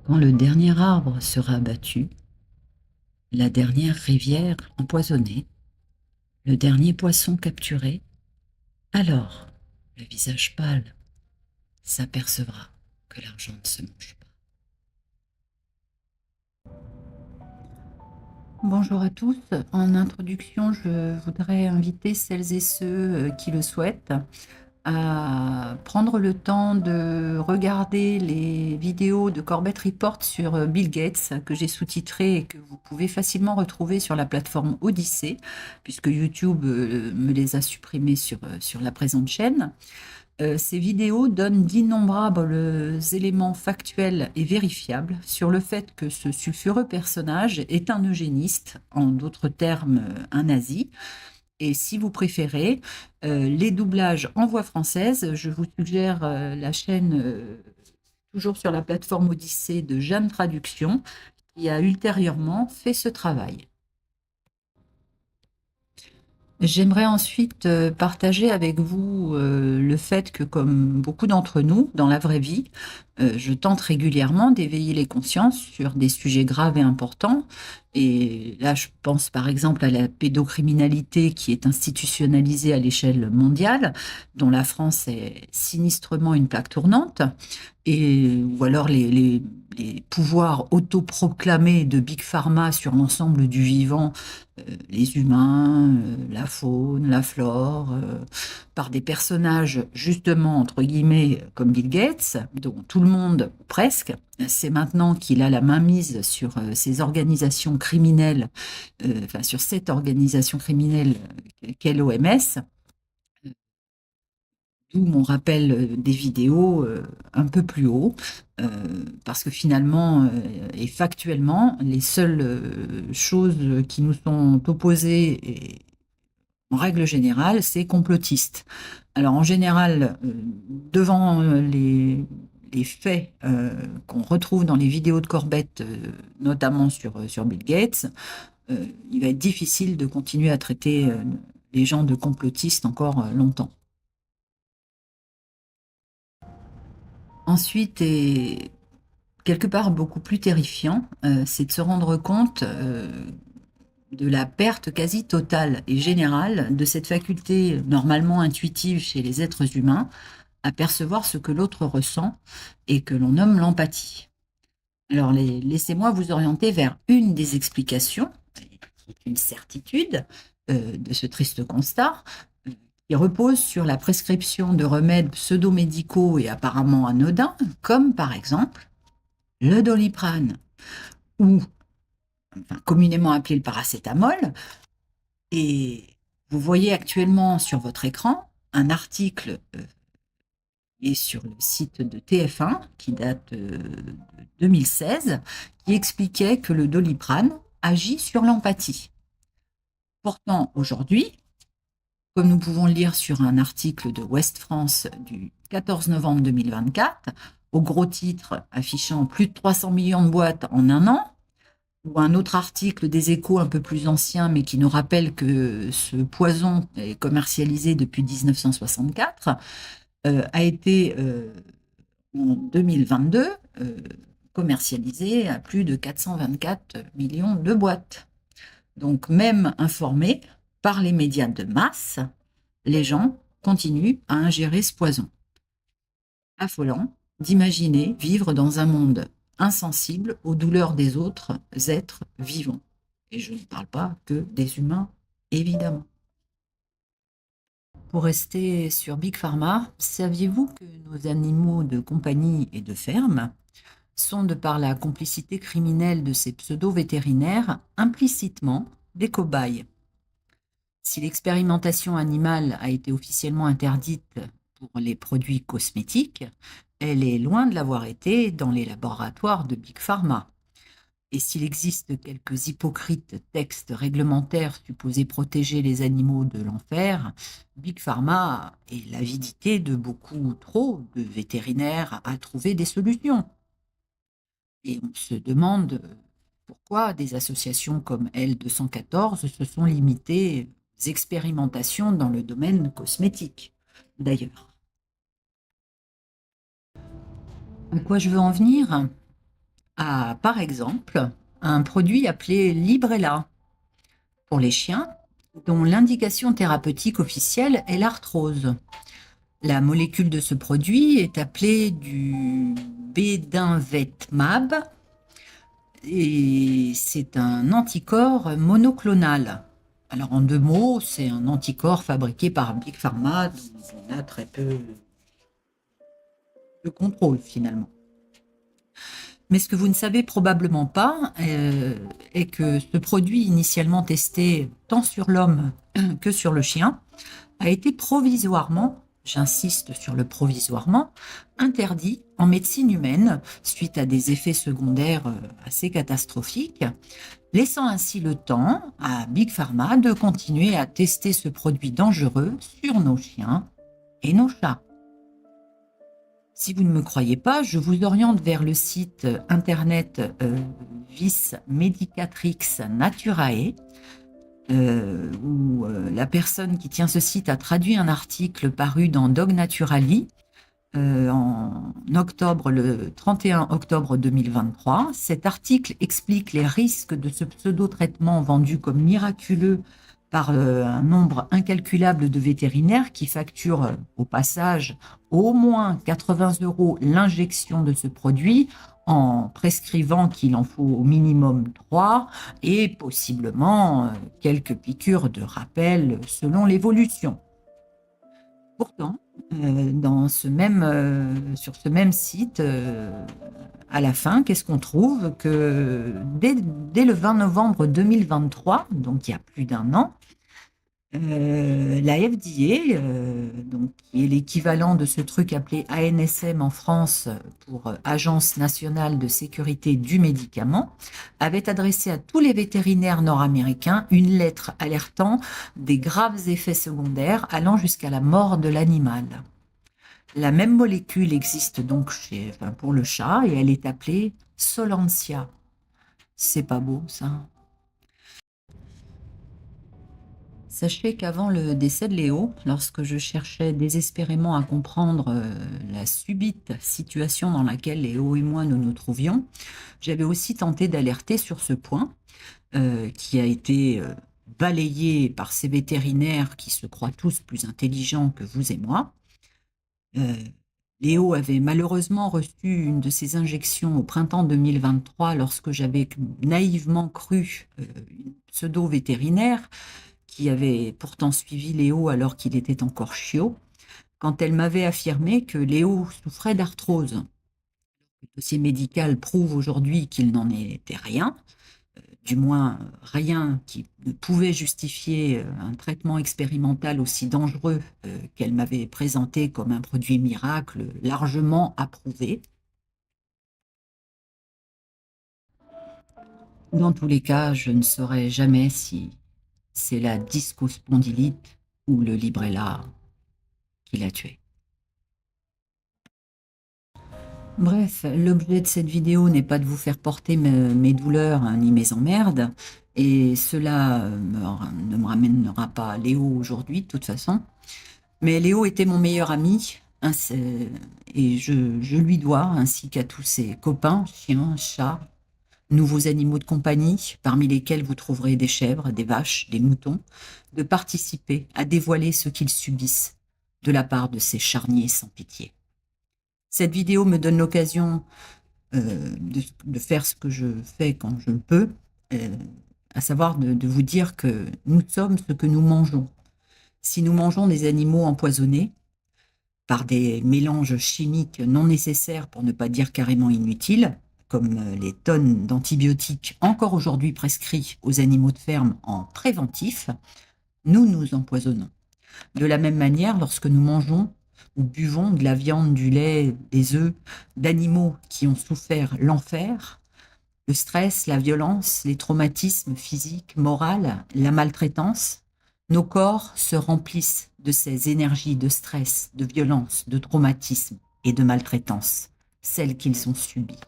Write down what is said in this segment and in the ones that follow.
Quand le dernier arbre sera abattu, la dernière rivière empoisonnée, le dernier poisson capturé, alors le visage pâle s'apercevra que l'argent ne se mange pas. Bonjour à tous. En introduction, je voudrais inviter celles et ceux qui le souhaitent à prendre le temps de regarder les vidéos de Corbett Report sur Bill Gates que j'ai sous-titrées et que vous pouvez facilement retrouver sur la plateforme Odyssée, puisque YouTube me les a supprimées sur la présente chaîne. Ces vidéos donnent d'innombrables éléments factuels et vérifiables sur le fait que ce sulfureux personnage est un eugéniste, en d'autres termes un nazi. Et si vous préférez les doublages en voix française, je vous suggère la chaîne, toujours sur la plateforme Odyssée, de Jeanne Traduction, qui a ultérieurement fait ce travail. J'aimerais ensuite partager avec vous le fait que, comme beaucoup d'entre nous dans la vraie vie, je tente régulièrement d'éveiller les consciences sur des sujets graves et importants. Et là, je pense par exemple à la pédocriminalité qui est institutionnalisée à l'échelle mondiale, dont la France est sinistrement une plaque tournante, ou alors les pouvoirs autoproclamés de Big Pharma sur l'ensemble du vivant, les humains, la faune, la flore, par des personnages justement, entre guillemets, comme Bill Gates, dont tout le monde, presque, sait maintenant qu'il a la main mise sur ces organisations criminelles, enfin sur cette organisation criminelle qu'est l'OMS, d'où mon rappel des vidéos un peu plus haut, parce que finalement et factuellement, les seules choses qui nous sont opposées, en règle générale, c'est complotiste. Alors en général, devant les faits qu'on retrouve dans les vidéos de Corbett, notamment sur Bill Gates, il va être difficile de continuer à traiter les gens de complotistes encore longtemps. Ensuite, et quelque part beaucoup plus terrifiant, c'est de se rendre compte de la perte quasi totale et générale de cette faculté normalement intuitive chez les êtres humains à percevoir ce que l'autre ressent et que l'on nomme l'empathie. Alors, laissez-moi vous orienter vers une des explications, une certitude de ce triste constat, qui repose sur la prescription de remèdes pseudo-médicaux et apparemment anodins, comme par exemple le Doliprane, ou enfin, communément appelé le paracétamol. Et vous voyez actuellement sur votre écran un article et sur le site de TF1 qui date de 2016, qui expliquait que le Doliprane agit sur l'empathie. Pourtant, aujourd'hui, comme nous pouvons le lire sur un article de Ouest France du 14 novembre 2024, au gros titre affichant plus de 300 millions de boîtes en un an, ou un autre article des Échos un peu plus ancien, mais qui nous rappelle que ce poison est commercialisé depuis 1964, a été en 2022 commercialisé à plus de 424 millions de boîtes. Donc même informés par les médias de masse, les gens continuent à ingérer ce poison. Affolant d'imaginer vivre dans un monde insensible aux douleurs des autres êtres vivants. Et je ne parle pas que des humains, évidemment. Pour rester sur Big Pharma, saviez-vous que nos animaux de compagnie et de ferme sont, de par la complicité criminelle de ces pseudo-vétérinaires, implicitement des cobayes? Si l'expérimentation animale a été officiellement interdite pour les produits cosmétiques, elle est loin de l'avoir été dans les laboratoires de Big Pharma. Et s'il existe quelques hypocrites textes réglementaires supposés protéger les animaux de l'enfer, Big Pharma et l'avidité de beaucoup trop de vétérinaires à trouver des solutions. Et on se demande pourquoi des associations comme L214 se sont limitées aux expérimentations dans le domaine cosmétique, d'ailleurs. À quoi je veux en venir? à, par exemple, un produit appelé Librela pour les chiens, dont l'indication thérapeutique officielle est l'arthrose. La molécule de ce produit est appelée du Bedinvetmab et c'est un anticorps monoclonal. Alors en deux mots, c'est un anticorps fabriqué par Big Pharma dont on a très peu de contrôle finalement. Mais ce que vous ne savez probablement pas est que ce produit initialement testé tant sur l'homme que sur le chien a été provisoirement, j'insiste sur le provisoirement, interdit en médecine humaine suite à des effets secondaires assez catastrophiques, laissant ainsi le temps à Big Pharma de continuer à tester ce produit dangereux sur nos chiens et nos chats. Si vous ne me croyez pas, je vous oriente vers le site internet Vis Medicatrix Naturae, où la personne qui tient ce site a traduit un article paru dans Dog Naturally en octobre, le 31 octobre 2023. Cet article explique les risques de ce pseudo-traitement vendu comme miraculeux par un nombre incalculable de vétérinaires qui facturent au passage au moins 80 € l'injection de ce produit en prescrivant qu'il en faut au minimum 3 et possiblement quelques piqûres de rappel selon l'évolution. Pourtant, sur ce même site, à la fin, qu'est-ce qu'on trouve? Que dès le 20 novembre 2023, donc il y a plus d'un an, la FDA, donc, qui est l'équivalent de ce truc appelé ANSM en France pour Agence nationale de sécurité du médicament, avait adressé à tous les vétérinaires nord-américains une lettre alertant des graves effets secondaires allant jusqu'à la mort de l'animal. La même molécule existe donc pour le chat et elle est appelée Solensia. C'est pas beau ça? Sachez qu'avant le décès de Léo, lorsque je cherchais désespérément à comprendre la subite situation dans laquelle Léo et moi nous nous trouvions, j'avais aussi tenté d'alerter sur ce point qui a été balayé par ces vétérinaires qui se croient tous plus intelligents que vous et moi. Léo avait malheureusement reçu une de ses injections au printemps 2023 lorsque j'avais naïvement cru une pseudo-vétérinaire qui avait pourtant suivi Léo alors qu'il était encore chiot, quand elle m'avait affirmé que Léo souffrait d'arthrose. Le dossier médical prouve aujourd'hui qu'il n'en était rien, du moins rien qui ne pouvait justifier un traitement expérimental aussi dangereux qu'elle m'avait présenté comme un produit miracle largement approuvé. Dans tous les cas, je ne saurais jamais si c'est la discospondylite ou le Librela qui l'a tué. Bref, l'objet de cette vidéo n'est pas de vous faire porter mes douleurs ni mes emmerdes, et cela ne me ramènera pas à Léo aujourd'hui, de toute façon. Mais Léo était mon meilleur ami, hein, et je lui dois, ainsi qu'à tous ses copains, chiens, chats, nouveaux animaux de compagnie, parmi lesquels vous trouverez des chèvres, des vaches, des moutons, de participer à dévoiler ce qu'ils subissent de la part de ces charniers sans pitié. Cette vidéo me donne l'occasion de faire ce que je fais quand je le peux, à savoir de vous dire que nous sommes ce que nous mangeons. Si nous mangeons des animaux empoisonnés par des mélanges chimiques non nécessaires, pour ne pas dire carrément inutiles, comme les tonnes d'antibiotiques encore aujourd'hui prescrits aux animaux de ferme en préventif, nous nous empoisonnons. De la même manière, lorsque nous mangeons ou buvons de la viande, du lait, des œufs d'animaux qui ont souffert l'enfer, le stress, la violence, les traumatismes physiques, moraux, la maltraitance, nos corps se remplissent de ces énergies de stress, de violence, de traumatisme et de maltraitance, celles qu'ils ont subies.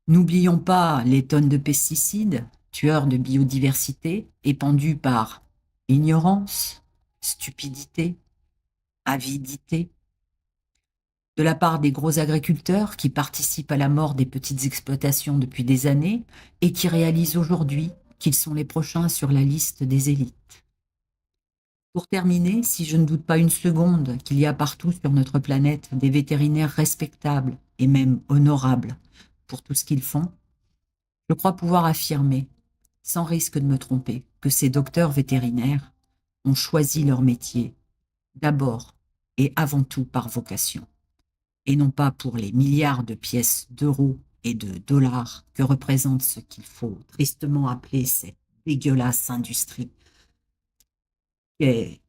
N'oublions pas les tonnes de pesticides, tueurs de biodiversité, épandus par ignorance, stupidité, avidité. de la part des gros agriculteurs qui participent à la mort des petites exploitations depuis des années et qui réalisent aujourd'hui qu'ils sont les prochains sur la liste des élites. Pour terminer, si je ne doute pas une seconde qu'il y a partout sur notre planète des vétérinaires respectables et même honorables pour tout ce qu'ils font, je crois pouvoir affirmer, sans risque de me tromper, que ces docteurs vétérinaires ont choisi leur métier d'abord et avant tout par vocation, et non pas pour les milliards de pièces d'euros et de dollars que représente ce qu'il faut tristement appeler cette dégueulasse industrie qu'est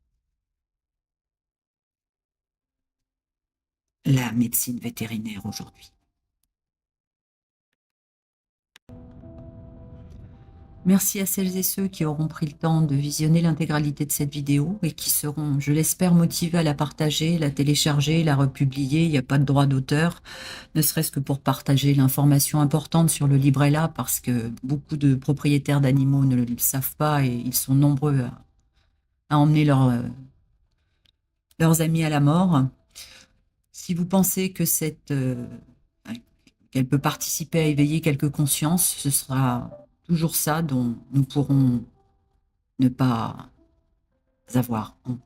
la médecine vétérinaire aujourd'hui. Merci à celles et ceux qui auront pris le temps de visionner l'intégralité de cette vidéo et qui seront, je l'espère, motivés à la partager, la télécharger, la republier. Il n'y a pas de droit d'auteur, ne serait-ce que pour partager l'information importante sur le Librela, parce que beaucoup de propriétaires d'animaux ne le savent pas et ils sont nombreux à emmener leurs amis à la mort. Si vous pensez que qu'elle peut participer à éveiller quelques consciences, ce sera toujours ça dont nous pourrons ne pas avoir honte.